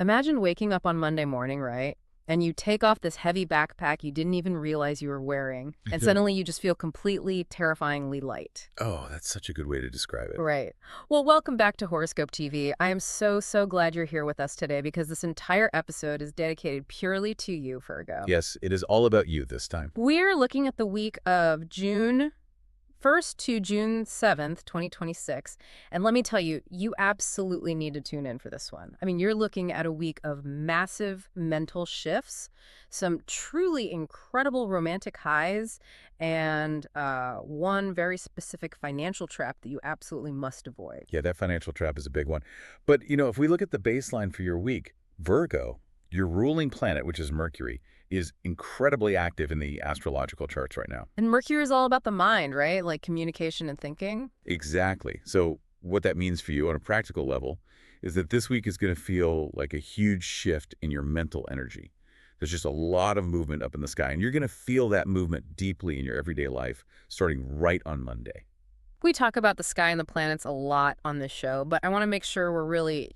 Imagine waking up on Monday morning, right? And you take off this heavy backpack you didn't even realize you were wearing, and suddenly you just feel completely terrifyingly light. Oh, that's such a good way to describe it. Right. Well, welcome back to Horoscope TV. I am so glad you're here with us today because this entire episode is dedicated purely to you, Virgo. Yes, it is all about you this time. We're looking at the week of June 1st to June 7th, 2026. And let me tell you, you absolutely need to tune in for this one. I mean, you're looking at a week of massive mental shifts, some truly incredible romantic highs, and one very specific financial trap that you absolutely must avoid. Yeah, that financial trap is a big one. But, if we look at the baseline for your week, Virgo, your ruling planet, which is Mercury, is incredibly active in the astrological charts right now. And Mercury is all about the mind, right? Like communication and thinking. Exactly. So what that means for you on a practical level is that this week is going to feel like a huge shift in your mental energy. There's just a lot of movement up in the sky, and you're going to feel that movement deeply in your everyday life starting right on Monday. We talk about the sky and the planets a lot on this show, but I want to make sure we're really,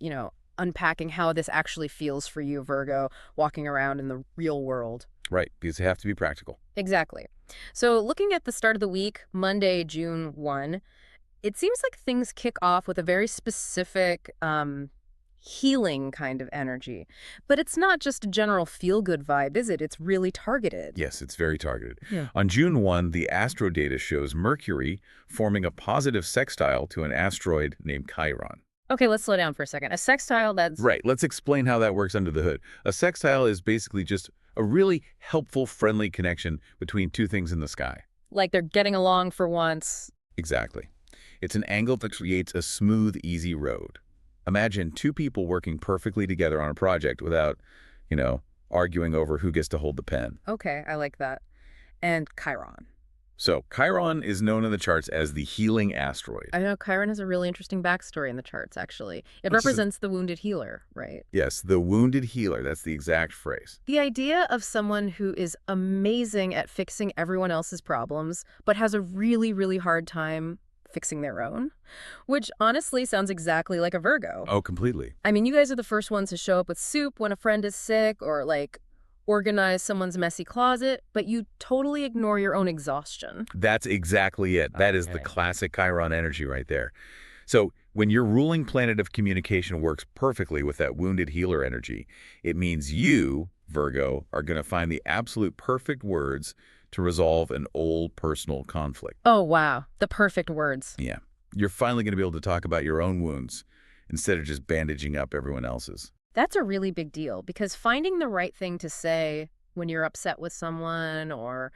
unpacking how this actually feels for you, Virgo, walking around in the real world. Right, because they have to be practical. Exactly. So looking at the start of the week, Monday, June 1, it seems like things kick off with a very specific healing kind of energy. But it's not just a general feel-good vibe, is it? It's really targeted. Yes, it's very targeted. Yeah. On June 1, the astro data shows Mercury forming a positive sextile to an asteroid named Chiron. Okay, let's slow down for a second. A sextile that's... Right, let's explain how that works under the hood. A sextile is basically just a really helpful, friendly connection between two things in the sky. like they're getting along for once. Exactly. It's an angle that creates a smooth, easy road. Imagine two people working perfectly together on a project without, arguing over who gets to hold the pen. Okay, I like that. And Chiron. So Chiron is known in the charts as the healing asteroid. I know Chiron has a really interesting backstory in the charts, actually. It Which is- represents the wounded healer, right? Yes, the wounded healer. That's the exact phrase. The idea of someone who is amazing at fixing everyone else's problems, but has a really hard time fixing their own, which honestly sounds exactly like a Virgo. Oh, completely. I mean, you guys are the first ones to show up with soup when a friend is sick or, organize someone's messy closet, but you totally ignore your own exhaustion. That's exactly it. That is the Okay. classic Chiron energy right there. So when your ruling planet of communication works perfectly with that wounded healer energy, it means you, Virgo, are going to find the absolute perfect words to resolve an old personal conflict. Oh, wow. The perfect words. Yeah. You're finally going to be able to talk about your own wounds instead of just bandaging up everyone else's. That's a really big deal because finding the right thing to say when you're upset with someone or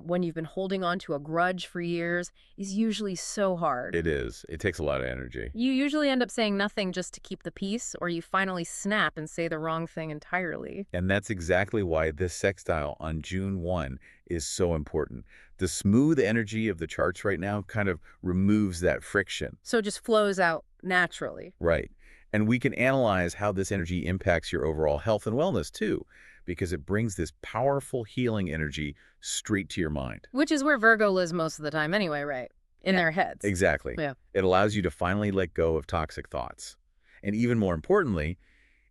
when you've been holding on to a grudge for years is usually so hard. It is. It takes a lot of energy. You usually end up saying nothing just to keep the peace, or you finally snap and say the wrong thing entirely. And that's exactly why this sextile on June 1 is so important. The smooth energy of the charts right now kind of removes that friction. So it just flows out naturally. Right. And we can analyze how this energy impacts your overall health and wellness too, because it brings this powerful healing energy straight to your mind. Which is where Virgo lives most of the time anyway, right? In their heads. Exactly. Yeah. It allows you to finally let go of toxic thoughts. And even more importantly,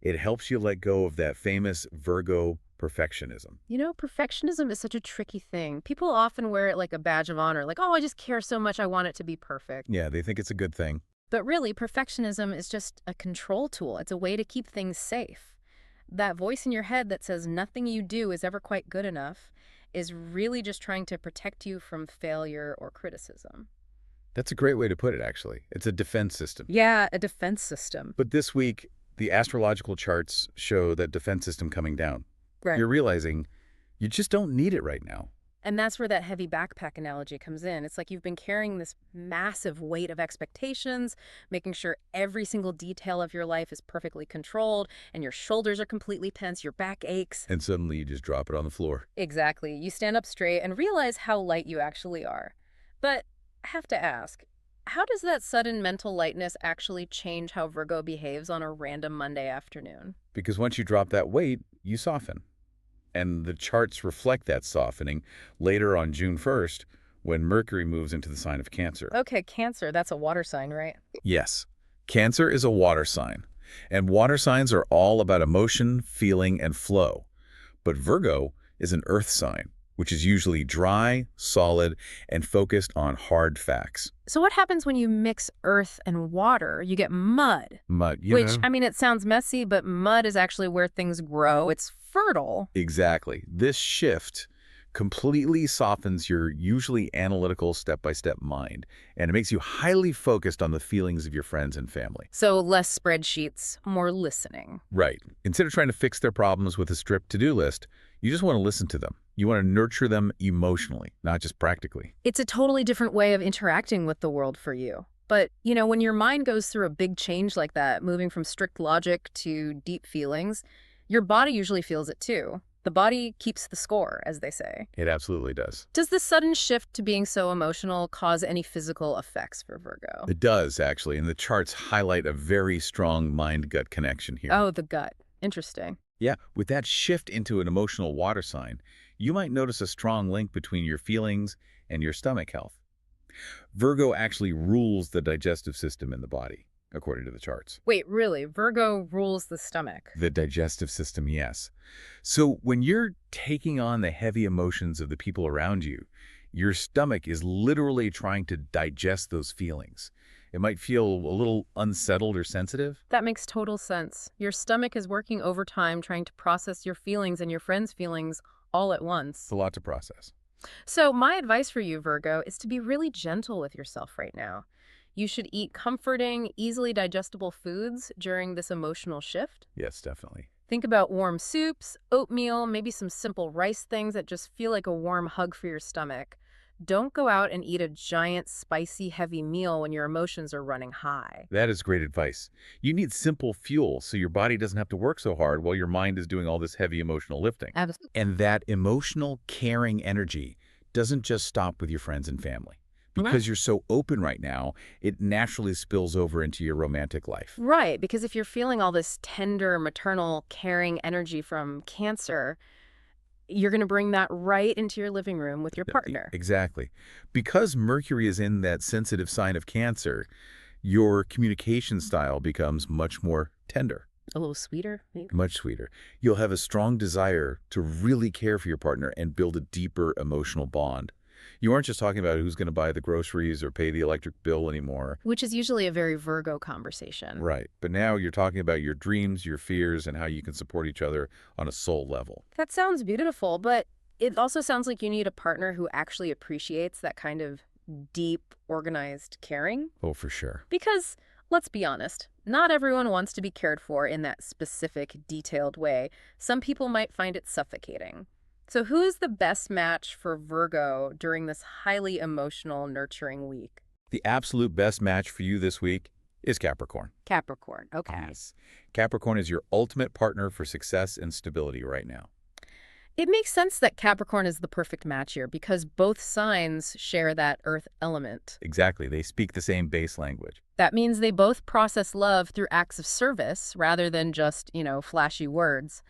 it helps you let go of that famous Virgo perfectionism. Perfectionism is such a tricky thing. People often wear it like a badge of honor, like, oh, I just care so much, I want it to be perfect. Yeah, they think it's a good thing. But really, perfectionism is just a control tool. It's a way to keep things safe. That voice in your head that says nothing you do is ever quite good enough is really just trying to protect you from failure or criticism. That's a great way to put it, actually. It's a defense system. Yeah, a defense system. But this week, the astrological charts show that defense system coming down. Right. You're realizing you just don't need it right now. And that's where that heavy backpack analogy comes in. It's like you've been carrying this massive weight of expectations, making sure every single detail of your life is perfectly controlled, and your shoulders are completely tense, your back aches. And suddenly you just drop it on the floor. Exactly. You stand up straight and realize how light you actually are. But I have to ask, how does that sudden mental lightness actually change how Virgo behaves on a random Monday afternoon? Because once you drop that weight, you soften. And the charts reflect that softening later on June 1st when Mercury moves into the sign of Cancer. Okay, Cancer, that's a water sign, right? Yes, Cancer is a water sign. And water signs are all about emotion, feeling, and flow. But Virgo is an earth sign, which is usually dry, solid, and focused on hard facts. So what happens when you mix earth and water? You get mud, But, which, I mean, it sounds messy, but mud is actually where things grow. It's fertile. exactly. This shift completely softens your usually analytical step-by-step mind, and it makes you highly focused on the feelings of your friends and family. So less spreadsheets, more listening. Right. Instead of trying to fix their problems with a strict to-do list, you just want to listen to them. You want to nurture them emotionally, not just practically. It's a totally different way of interacting with the world for you. But, when your mind goes through a big change like that, moving from strict logic to deep feelings, your body usually feels it too. The body keeps the score, as they say. It absolutely does. Does this sudden shift to being so emotional cause any physical effects for Virgo? It does, actually, and the charts highlight a very strong mind-gut connection here. Oh, the gut. Interesting. Yeah, with that shift into an emotional water sign, you might notice a strong link between your feelings and your stomach health. Virgo actually rules the digestive system in the body, according to the charts. Wait, really? Virgo rules the stomach? The digestive system, yes. So when you're taking on the heavy emotions of the people around you, your stomach is literally trying to digest those feelings. It might feel a little unsettled or sensitive. That makes total sense. Your stomach is working overtime trying to process your feelings and your friends' feelings all at once. It's a lot to process. So my advice for you, Virgo, is to be really gentle with yourself right now. You should eat comforting, easily digestible foods during this emotional shift. Yes, definitely. Think about warm soups, oatmeal, maybe some simple rice things that just feel like a warm hug for your stomach. Don't go out and eat a giant, spicy, heavy meal when your emotions are running high. That is great advice. You need simple fuel so your body doesn't have to work so hard while your mind is doing all this heavy emotional lifting. Absolutely. And that emotional, caring energy doesn't just stop with your friends and family. Because you're so open right now, it naturally spills over into your romantic life. Right, because if you're feeling all this tender, maternal, caring energy from Cancer, you're going to bring that right into your living room with your partner. Exactly. Because Mercury is in that sensitive sign of Cancer, your communication style becomes much more tender. A little sweeter, maybe? Much sweeter. You'll have a strong desire to really care for your partner and build a deeper emotional bond. You aren't just talking about who's going to buy the groceries or pay the electric bill anymore. Which is usually a very Virgo conversation. Right. But now you're talking about your dreams, your fears, and how you can support each other on a soul level. That sounds beautiful, but it also sounds like you need a partner who actually appreciates that kind of deep, organized caring. Oh, for sure. Because, let's be honest, not everyone wants to be cared for in that specific, detailed way. Some people might find it suffocating. So who is the best match for Virgo during this highly emotional, nurturing week? The absolute best match for you this week is Capricorn. Capricorn, okay. Yes. Capricorn is your ultimate partner for success and stability right now. It makes sense that Capricorn is the perfect match here because both signs share that earth element. Exactly. They speak the same base language. That means they both process love through acts of service rather than just, flashy words.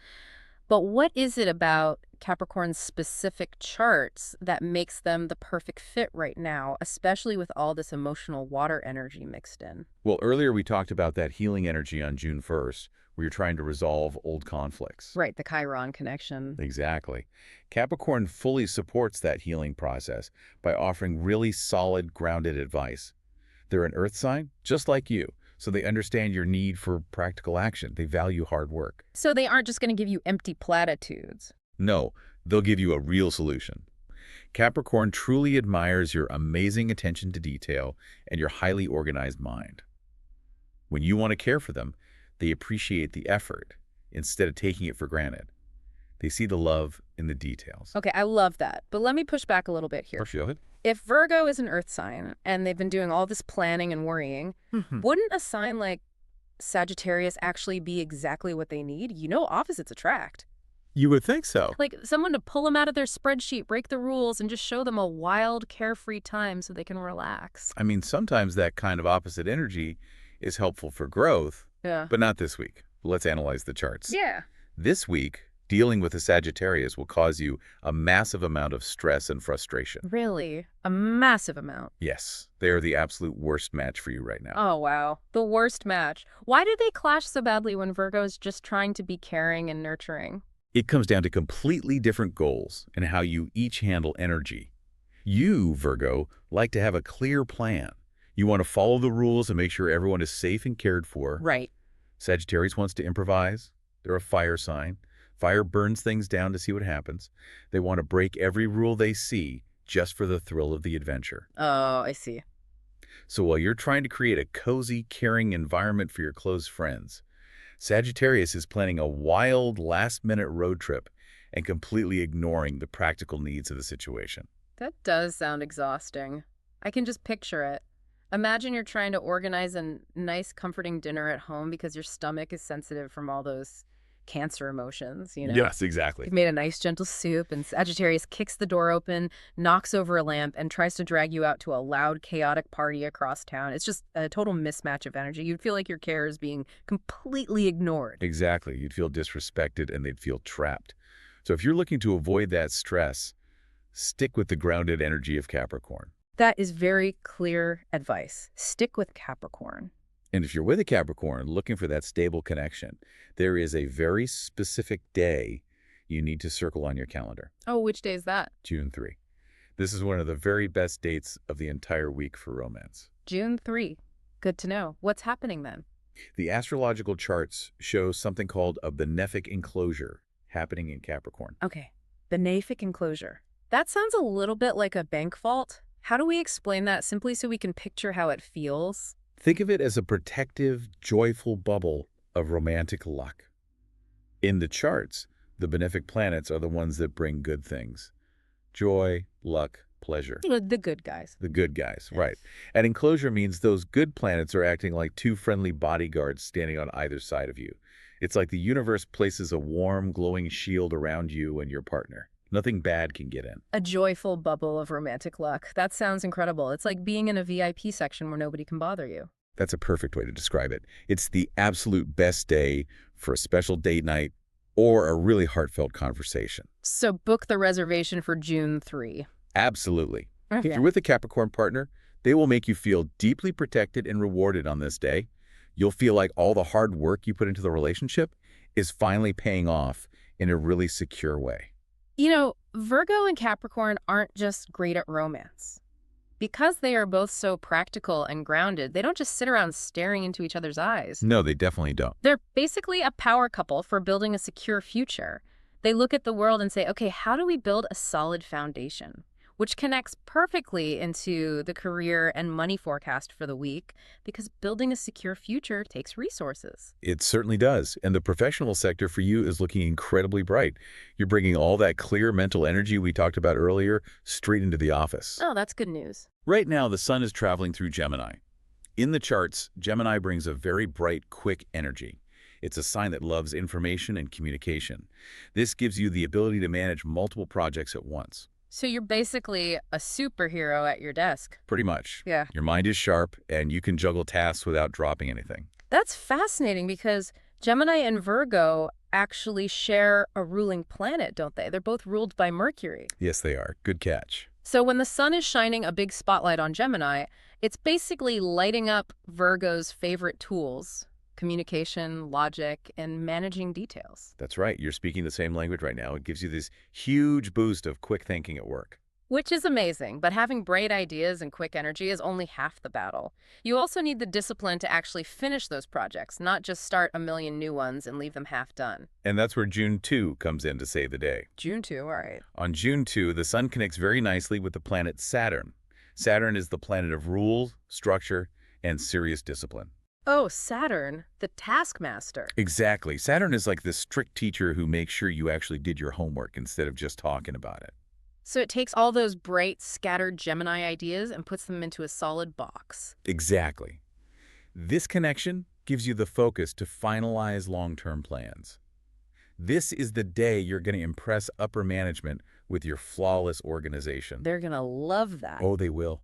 But what is it about Capricorn's specific charts that makes them the perfect fit right now, especially with all this emotional water energy mixed in? Well, earlier we talked about that healing energy on June 1st, where you're trying to resolve old conflicts. Right, the Chiron connection. Exactly. Capricorn fully supports that healing process by offering really solid, grounded advice. They're an earth sign, just like you. So they understand your need for practical action. They value hard work. So they aren't just going to give you empty platitudes. No, they'll give you a real solution. Capricorn truly admires your amazing attention to detail and your highly organized mind. When you want to care for them, they appreciate the effort instead of taking it for granted. They see the love in the details. Okay, I love that. But let me push back a little bit here. Go ahead. If Virgo is an earth sign and they've been doing all this planning and worrying, wouldn't a sign like Sagittarius actually be exactly what they need? Opposites attract. You would think so. Like someone to pull them out of their spreadsheet, break the rules, and just show them a wild, carefree time so they can relax. I mean, sometimes that kind of opposite energy is helpful for growth, Yeah. but not this week. Let's analyze the charts. Yeah. This week, Dealing with a Sagittarius will cause you a massive amount of stress and frustration. Really? A massive amount. Yes, they are the absolute worst match for you right now. Oh, wow. The worst match. Why do they clash so badly when Virgo is just trying to be caring and nurturing? It comes down to completely different goals and how you each handle energy. You, Virgo, like to have a clear plan. You want to follow the rules and make sure everyone is safe and cared for. Right. Sagittarius wants to improvise. They're a fire sign. Fire burns things down to see what happens. They want to break every rule they see just for the thrill of the adventure. Oh, I see. So while you're trying to create a cozy, caring environment for your close friends, Sagittarius is planning a wild, last-minute road trip and completely ignoring the practical needs of the situation. That does sound exhausting. I can just picture it. Imagine you're trying to organize a nice, comforting dinner at home because your stomach is sensitive from all those Cancer emotions, you know? Yes, exactly. You've made a nice, gentle soup, and Sagittarius kicks the door open, knocks over a lamp, and tries to drag you out to a loud, chaotic party across town. It's just a total mismatch of energy. You'd feel like your care is being completely ignored. Exactly. You'd feel disrespected and they'd feel trapped. So if you're looking to avoid that stress, stick with the grounded energy of Capricorn. That is very clear advice. Stick with Capricorn. And if you're with a Capricorn looking for that stable connection, there is a very specific day you need to circle on your calendar. Oh, which day is that? June 3. This is one of the very best dates of the entire week for romance. June 3. Good to know. What's happening then? The astrological charts show something called a benefic enclosure happening in Capricorn. Okay. Benefic enclosure. That sounds a little bit like a bank vault. How do we explain that simply so we can picture how it feels? Think of it as a protective, joyful bubble of romantic luck. In the charts, the benefic planets are the ones that bring good things. Joy, luck, pleasure. The good guys. The good guys, right. And enclosure means those good planets are acting like two friendly bodyguards standing on either side of you. It's like the universe places a warm, glowing shield around you and your partner. Nothing bad can get in. A joyful bubble of romantic luck. That sounds incredible. It's like being in a VIP section where nobody can bother you. That's a perfect way to describe it. It's the absolute best day for a special date night or a really heartfelt conversation. So book the reservation for June 3. Absolutely. Okay. If you're with a Capricorn partner, they will make you feel deeply protected and rewarded on this day. You'll feel like all the hard work you put into the relationship is finally paying off in a really secure way. You know, Virgo and Capricorn aren't just great at romance. Because they are both so practical and grounded, they don't just sit around staring into each other's eyes. No, they definitely don't. They're basically a power couple for building a secure future. They look at the world and say, okay, how do we build a solid foundation? Which connects perfectly into the career and money forecast for the week, because building a secure future takes resources. It certainly does. And the professional sector for you is looking incredibly bright. You're bringing all that clear mental energy we talked about earlier straight into the office. Oh, that's good news. Right now, the sun is traveling through Gemini. In the charts, Gemini brings a very bright, quick energy. It's a sign that loves information and communication. This gives you the ability to manage multiple projects at once. So you're basically a superhero at your desk. Pretty much. Yeah. Your mind is sharp, and you can juggle tasks without dropping anything. That's fascinating because Gemini and Virgo actually share a ruling planet, don't they? They're both ruled by Mercury. Yes, they are. Good catch. So when the sun is shining a big spotlight on Gemini, it's basically lighting up Virgo's favorite tools: communication, logic, and managing details. That's right. You're speaking the same language right now. It gives you this huge boost of quick thinking at work. Which is amazing, but having bright ideas and quick energy is only half the battle. You also need the discipline to actually finish those projects, not just start a million new ones and leave them half done. And that's where June 2 comes in to save the day. June 2, all right. On June 2, the sun connects very nicely with the planet Saturn. Saturn is the planet of rules, structure, and serious discipline. Oh, Saturn, the taskmaster. Exactly. Saturn is like the strict teacher who makes sure you actually did your homework instead of just talking about it. So it takes all those bright, scattered Gemini ideas and puts them into a solid box. Exactly. This connection gives you the focus to finalize long-term plans. This is the day you're going to impress upper management with your flawless organization. They're going to love that. Oh, they will.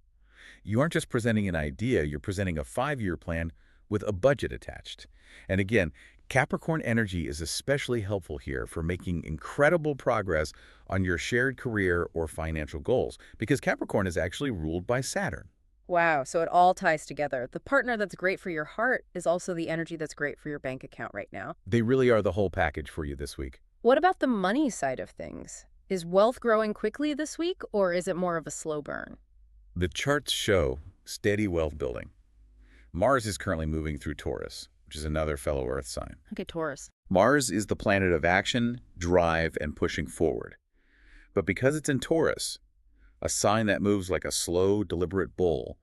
You aren't just presenting an idea, you're presenting a 5-year plan with a budget attached. And again, Capricorn energy is especially helpful here for making incredible progress on your shared career or financial goals, because Capricorn is actually ruled by Saturn. Wow, so it all ties together. The partner that's great for your heart is also the energy that's great for your bank account right now. They really are the whole package for you this week. What about the money side of things? Is wealth growing quickly this week, or is it more of a slow burn? The charts show steady wealth building. Mars is currently moving through Taurus, which is another fellow Earth sign. Okay, Taurus. Mars is the planet of action, drive, and pushing forward. But because it's in Taurus, a sign that moves like a slow, deliberate bull,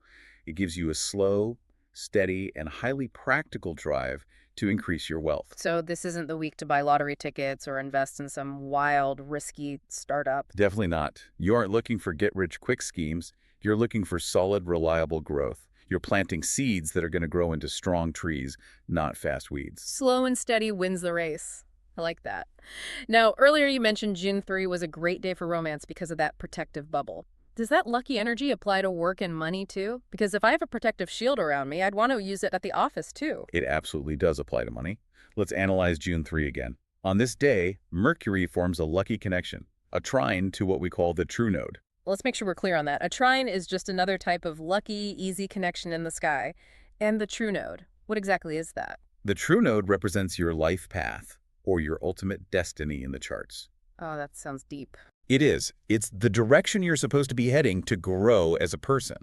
it gives you a slow, steady, and highly practical drive to increase your wealth. So this isn't the week to buy lottery tickets or invest in some wild, risky startup. Definitely not. You aren't looking for get-rich-quick schemes. You're looking for solid, reliable growth. You're planting seeds that are going to grow into strong trees, not fast weeds. Slow and steady wins the race. I like that. Now, earlier you mentioned June 3 was a great day for romance because of that protective bubble. Does that lucky energy apply to work and money too? Because if I have a protective shield around me, I'd want to use it at the office too. It absolutely does apply to money. Let's analyze June 3 again. On this day, Mercury forms a lucky connection, a trine to what we call the true node. Let's make sure we're clear on that. A trine is just another type of lucky, easy connection in the sky. And the true node, what exactly is that? The true node represents your life path, or your ultimate destiny in the charts. Oh, that sounds deep. It is. It's the direction you're supposed to be heading to grow as a person.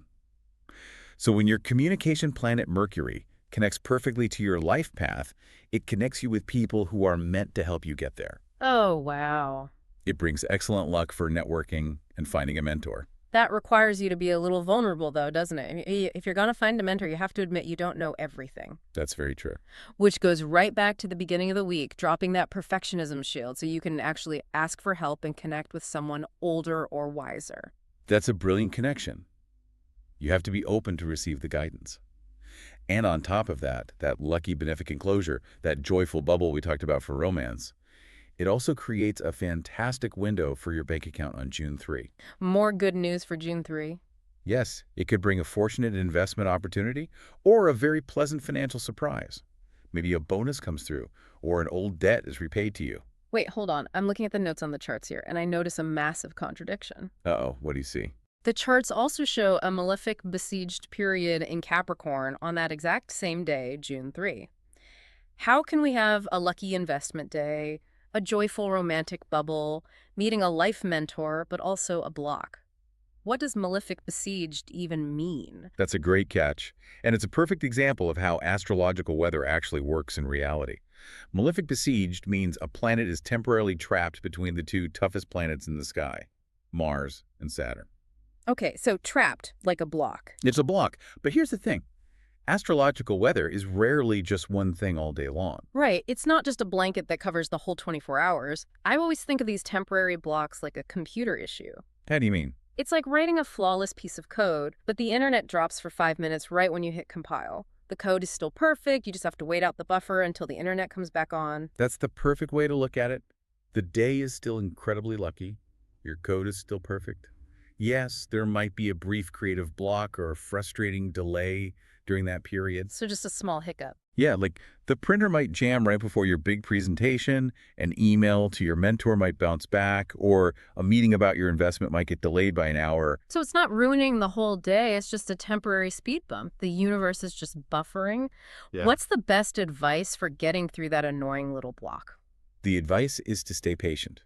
So when your communication planet Mercury connects perfectly to your life path, it connects you with people who are meant to help you get there. Oh, wow. It brings excellent luck for networking and finding a mentor. That requires you to be a little vulnerable, though, doesn't it? I mean, if you're going to find a mentor, you have to admit you don't know everything. That's very true. Which goes right back to the beginning of the week, dropping that perfectionism shield so you can actually ask for help and connect with someone older or wiser. That's a brilliant connection. You have to be open to receive the guidance. And on top of that, that lucky beneficent closure, that joyful bubble we talked about for romance, it also creates a fantastic window for your bank account on June 3. More good news for June 3. Yes, it could bring a fortunate investment opportunity or a very pleasant financial surprise. Maybe a bonus comes through or an old debt is repaid to you. Wait, hold on. I'm looking at the notes on the charts here, and I notice a massive contradiction. Uh-oh, what do you see? The charts also show a malefic besieged period in Capricorn on that exact same day, June 3. How can we have a lucky investment day, a joyful romantic bubble, meeting a life mentor, but also a block? What does malefic besieged even mean? That's a great catch, and it's a perfect example of how astrological weather actually works in reality. Malefic besieged means a planet is temporarily trapped between the two toughest planets in the sky, Mars and Saturn. Okay, so trapped, like a block. It's a block, but here's the thing. Astrological weather is rarely just one thing all day long. Right, it's not just a blanket that covers the whole 24 hours. I always think of these temporary blocks like a computer issue. How do you mean? It's like writing a flawless piece of code, but the internet drops for 5 minutes right when you hit compile. The code is still perfect, you just have to wait out the buffer until the internet comes back on. That's the perfect way to look at it. The day is still incredibly lucky. Your code is still perfect. Yes, there might be a brief creative block or a frustrating delay during that period. So just a small hiccup. Yeah, like the printer might jam right before your big presentation, an email to your mentor might bounce back, or a meeting about your investment might get delayed by an hour. So it's not ruining the whole day, it's just a temporary speed bump. The universe is just buffering. Yeah. What's the best advice for getting through that annoying little block? The advice is to stay patient.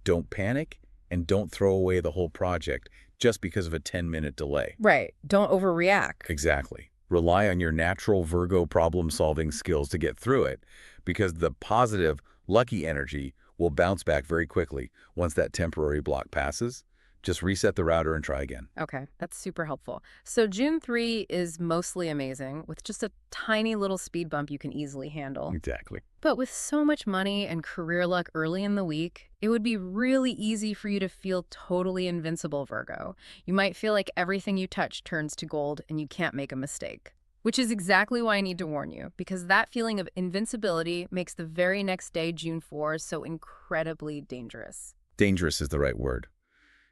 Don't panic, and don't throw away the whole project just because of a 10-minute delay. Right, don't overreact. Exactly. Rely on your natural Virgo problem-solving skills to get through it, because the positive, lucky energy will bounce back very quickly once that temporary block passes. Just reset the router and try again. Okay, that's super helpful. So June 3 is mostly amazing, with just a tiny little speed bump you can easily handle. Exactly. But with so much money and career luck early in the week, it would be really easy for you to feel totally invincible, Virgo. You might feel like everything you touch turns to gold and you can't make a mistake. Which is exactly why I need to warn you, because that feeling of invincibility makes the very next day, June 4, so incredibly dangerous. Dangerous is the right word.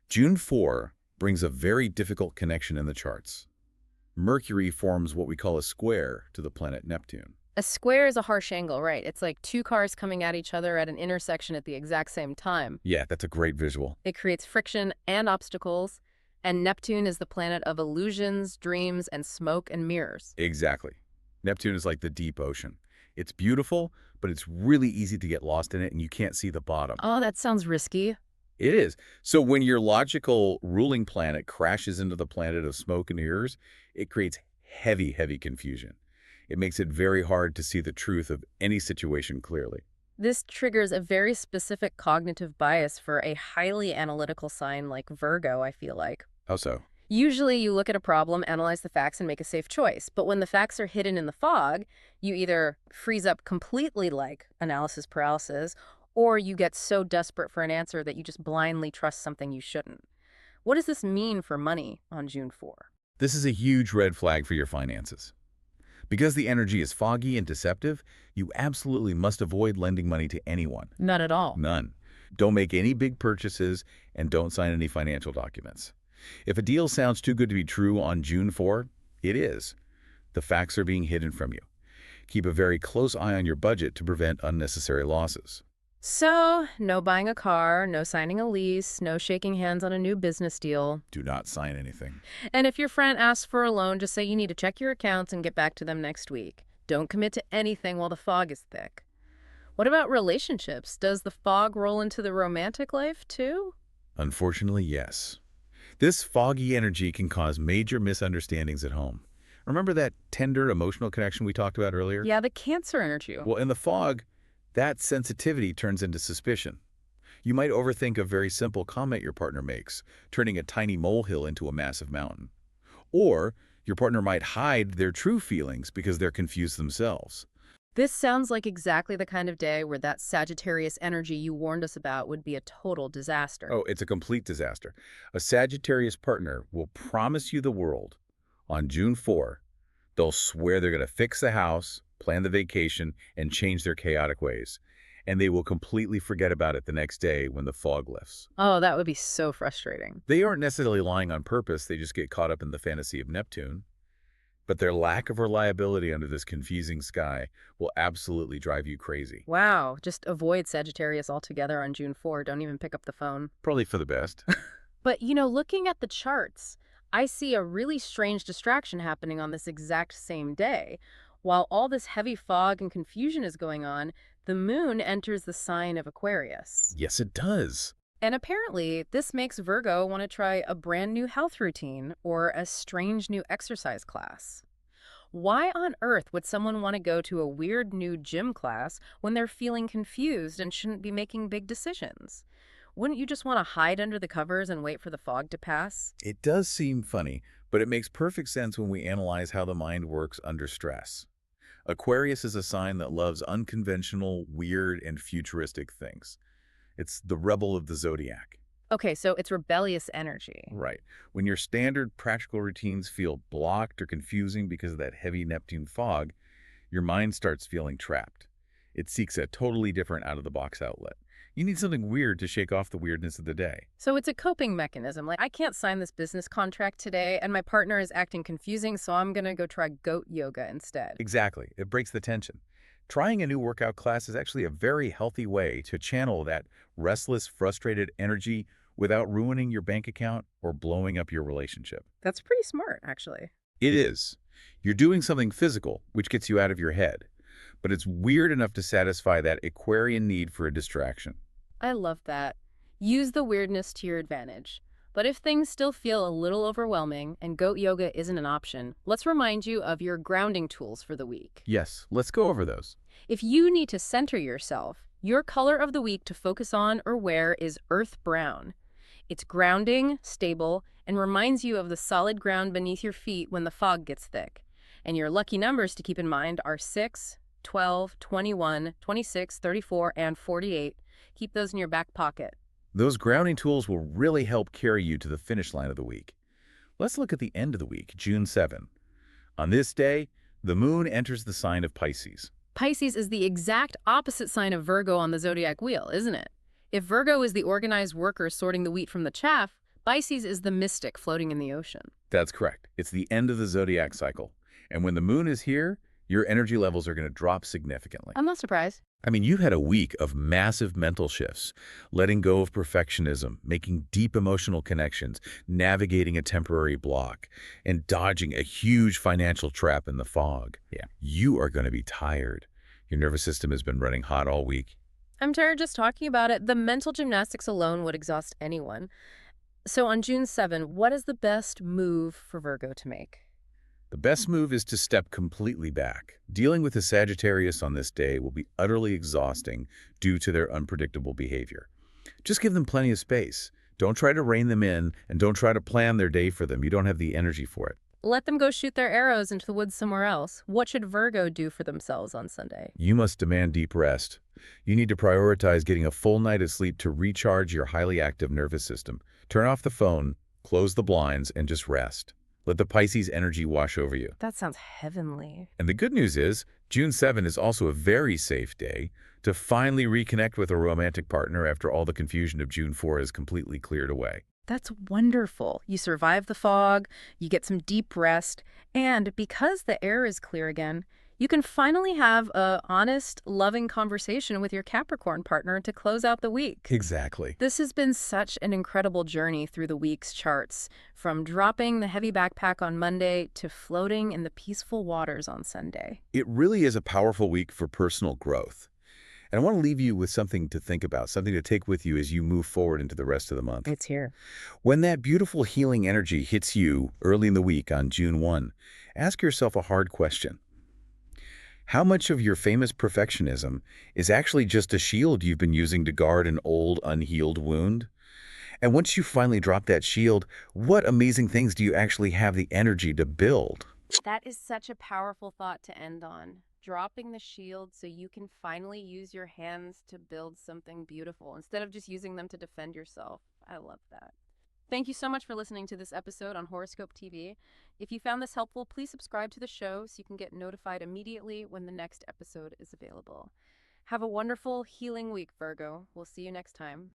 June 4 brings a very difficult connection in the charts. Mercury forms what we call a square to the planet Neptune. A square is a harsh angle, right? It's like two cars coming at each other at an intersection at the exact same time. Yeah, that's a great visual. It creates friction and obstacles, and Neptune is the planet of illusions, dreams, and smoke and mirrors. Exactly. Neptune is like the deep ocean. It's beautiful, but it's really easy to get lost in it and you can't see the bottom. Oh, that sounds risky. It is. So when your logical ruling planet crashes into the planet of smoke and mirrors, it creates heavy, heavy confusion. It makes it very hard to see the truth of any situation clearly. This triggers a very specific cognitive bias for a highly analytical sign like Virgo, I feel like. How so? Usually you look at a problem, analyze the facts, and make a safe choice. But when the facts are hidden in the fog, you either freeze up completely like analysis paralysis, or you get so desperate for an answer that you just blindly trust something you shouldn't. What does this mean for money on June 4? This is a huge red flag for your finances. Because the energy is foggy and deceptive, you absolutely must avoid lending money to anyone. Not at all. None. Don't make any big purchases and don't sign any financial documents. If a deal sounds too good to be true on June 4, it is. The facts are being hidden from you. Keep a very close eye on your budget to prevent unnecessary losses. So, no buying a car, no signing a lease, no shaking hands on a new business deal. Do not sign anything. And if your friend asks for a loan, just say you need to check your accounts and get back to them next week. Don't commit to anything while the fog is thick. What about relationships? Does the fog roll into the romantic life too? Unfortunately, yes. This foggy energy can cause major misunderstandings at home. Remember that tender emotional connection we talked about earlier? Yeah, the Cancer energy. Well, in the fog, that sensitivity turns into suspicion. You might overthink a very simple comment your partner makes, turning a tiny molehill into a massive mountain. Or your partner might hide their true feelings because they're confused themselves. This sounds like exactly the kind of day where that Sagittarius energy you warned us about would be a total disaster. Oh, it's a complete disaster. A Sagittarius partner will promise you the world. On June 4, they'll swear they're going to fix the house, plan the vacation, and change their chaotic ways. And they will completely forget about it the next day when the fog lifts. Oh, that would be so frustrating. They aren't necessarily lying on purpose, they just get caught up in the fantasy of Neptune. But their lack of reliability under this confusing sky will absolutely drive you crazy. Wow, just avoid Sagittarius altogether on June 4. Don't even pick up the phone. Probably for the best. But, looking at the charts, I see a really strange distraction happening on this exact same day. While all this heavy fog and confusion is going on, the moon enters the sign of Aquarius. Yes, it does. And apparently, this makes Virgo want to try a brand new health routine or a strange new exercise class. Why on earth would someone want to go to a weird new gym class when they're feeling confused and shouldn't be making big decisions? Wouldn't you just want to hide under the covers and wait for the fog to pass? It does seem funny, but it makes perfect sense when we analyze how the mind works under stress. Aquarius is a sign that loves unconventional, weird, and futuristic things. It's the rebel of the zodiac. Okay, so it's rebellious energy. Right. When your standard practical routines feel blocked or confusing because of that heavy Neptune fog, your mind starts feeling trapped. It seeks a totally different out-of-the-box outlet. You need something weird to shake off the weirdness of the day. So it's a coping mechanism. Like, I can't sign this business contract today, and my partner is acting confusing, so I'm going to go try goat yoga instead. Exactly. It breaks the tension. Trying a new workout class is actually a very healthy way to channel that restless, frustrated energy without ruining your bank account or blowing up your relationship. That's pretty smart, actually. It is. You're doing something physical, which gets you out of your head. But it's weird enough to satisfy that Aquarian need for a distraction. I love that. Use the weirdness to your advantage. But if things still feel a little overwhelming and goat yoga isn't an option, let's remind you of your grounding tools for the week. Yes, let's go over those. If you need to center yourself, your color of the week to focus on or wear is earth brown. It's grounding, stable, and reminds you of the solid ground beneath your feet when the fog gets thick. And your lucky numbers to keep in mind are 6, 12, 21, 26, 34, and 48. Keep those in your back pocket. Those grounding tools will really help carry you to the finish line of the week. Let's look at the end of the week, June 7. On this day, the moon enters the sign of Pisces. Pisces is the exact opposite sign of Virgo on the zodiac wheel, isn't it? If Virgo is the organized worker sorting the wheat from the chaff, Pisces is the mystic floating in the ocean. That's correct. It's the end of the zodiac cycle. And when the moon is here, Your energy levels are going to drop significantly. I'm not surprised. I mean, you've had a week of massive mental shifts, letting go of perfectionism, making deep emotional connections, navigating a temporary block, and dodging a huge financial trap in the fog. Yeah. You are going to be tired. Your nervous system has been running hot all week. I'm tired just talking about it. The mental gymnastics alone would exhaust anyone. So on June 7, what is the best move for Virgo to make? The best move is to step completely back. Dealing with a Sagittarius on this day will be utterly exhausting due to their unpredictable behavior. Just give them plenty of space. Don't try to rein them in, and don't try to plan their day for them. You don't have the energy for it. Let them go shoot their arrows into the woods somewhere else. What should Virgo do for themselves on Sunday? You must demand deep rest. You need to prioritize getting a full night of sleep to recharge your highly active nervous system. Turn off the phone, close the blinds, and just rest. Let the Pisces energy wash over you. That sounds heavenly. And the good news is, June 7 is also a very safe day to finally reconnect with a romantic partner after all the confusion of June 4 is completely cleared away. That's wonderful. You survive the fog, you get some deep rest, and because the air is clear again, you can finally have a honest, loving conversation with your Capricorn partner to close out the week. Exactly. This has been such an incredible journey through the week's charts, from dropping the heavy backpack on Monday to floating in the peaceful waters on Sunday. It really is a powerful week for personal growth. And I want to leave you with something to think about, something to take with you as you move forward into the rest of the month. It's here. When that beautiful healing energy hits you early in the week on June 1, ask yourself a hard question. How much of your famous perfectionism is actually just a shield you've been using to guard an old, unhealed wound? And once you finally drop that shield, what amazing things do you actually have the energy to build? That is such a powerful thought to end on. Dropping the shield so you can finally use your hands to build something beautiful instead of just using them to defend yourself. I love that. Thank you so much for listening to this episode on Horoscope TV. If you found this helpful, please subscribe to the show so you can get notified immediately when the next episode is available. Have a wonderful, healing week, Virgo. We'll see you next time.